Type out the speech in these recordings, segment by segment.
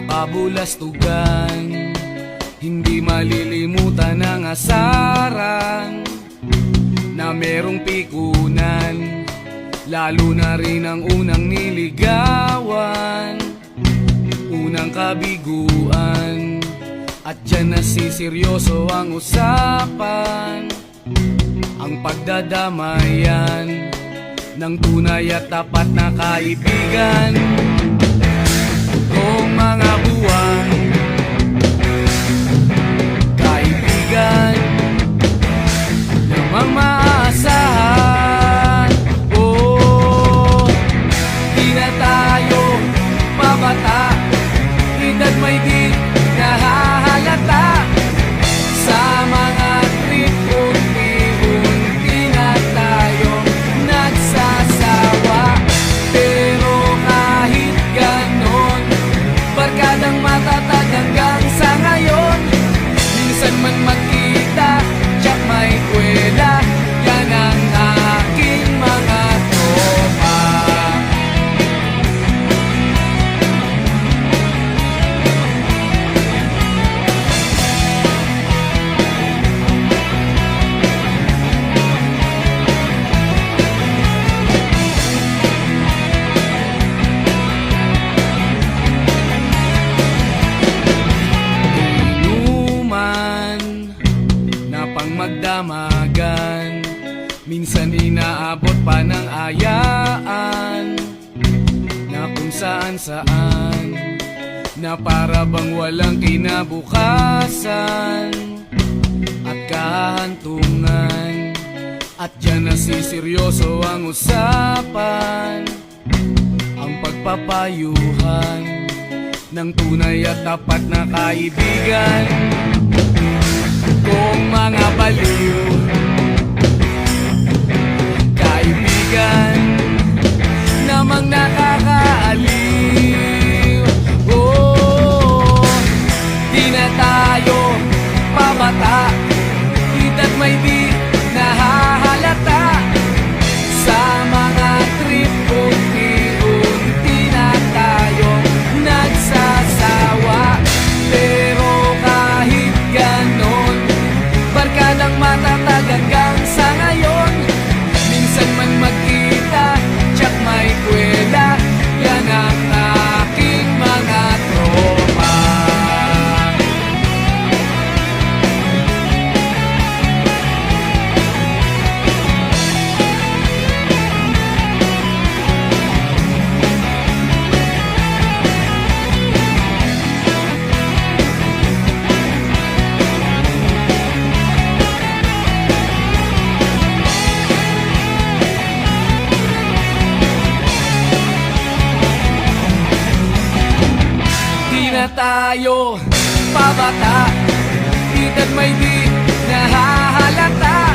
kabulastugan. Hindi malilimutan ang asaran na merong pikunan, lalo na rin ang unang niligawan, unang kabiguan. At dyan nasiseryoso ang usapan, ang pagdadamayan ng tunay at tapat na kaibigan. Kung mga buwan, kaibigan namang maaasahan. Oh, di na tayo pabata, edad may di nahahalata. Sa mga trip, unti-unti na tayo nagsasawa. Pero kahit ganon, barkadang matatag hanggang sa ngayon. Minsan man magkita, tsak may kwela, yan ang aking mga tropa. Magdamagan, minsan inaabot pa ng ayaan, na kung saan-saan, na para bang walang kinabukasan at kahantungan. At dyan nasiseryoso ang usapan, ang pagpapayuhan ng tunay at tapat na kaibigan. Kung mga baliw, kaibigan namang nakakaaliw. Oh, di na tayo pabata, edad may di nahahalata. Sa mga trip, unti-unti na tayo nagsasawa. Pero kahit ganon, barkadang matatag hanggang sa ngayon. Minsan man magkita, tsak may kwela, yan ang aking mga tropa. Tayo pabata, edad may di nahahalata.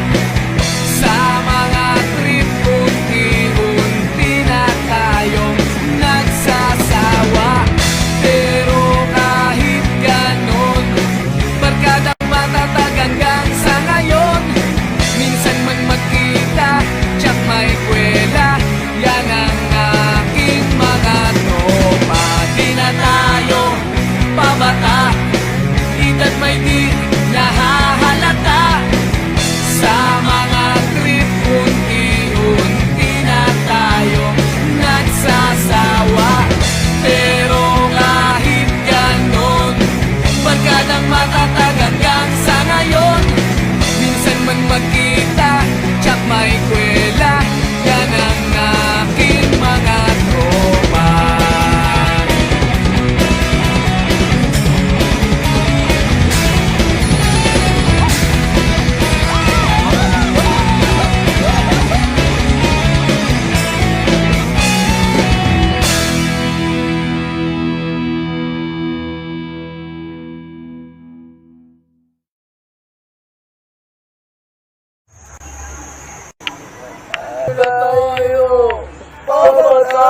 Sa mga trip, unti-unti na tayong nagsasawa. Pero kahit ganon, barkadang matatag hanggang sa ngayon. Minsan man magkita, tsak may kwela, yan ang aking mga tropa. Di na tayo pabata, edad may di nahahalata. Sa mga trip, unti-unti na tayo nagsasawa. Pero kahit ganon, barkadang matatag hanggang sa ngayon. Minsan man magkita, tsak may kwela, yan ang aking mga tropa. Tayo pabata.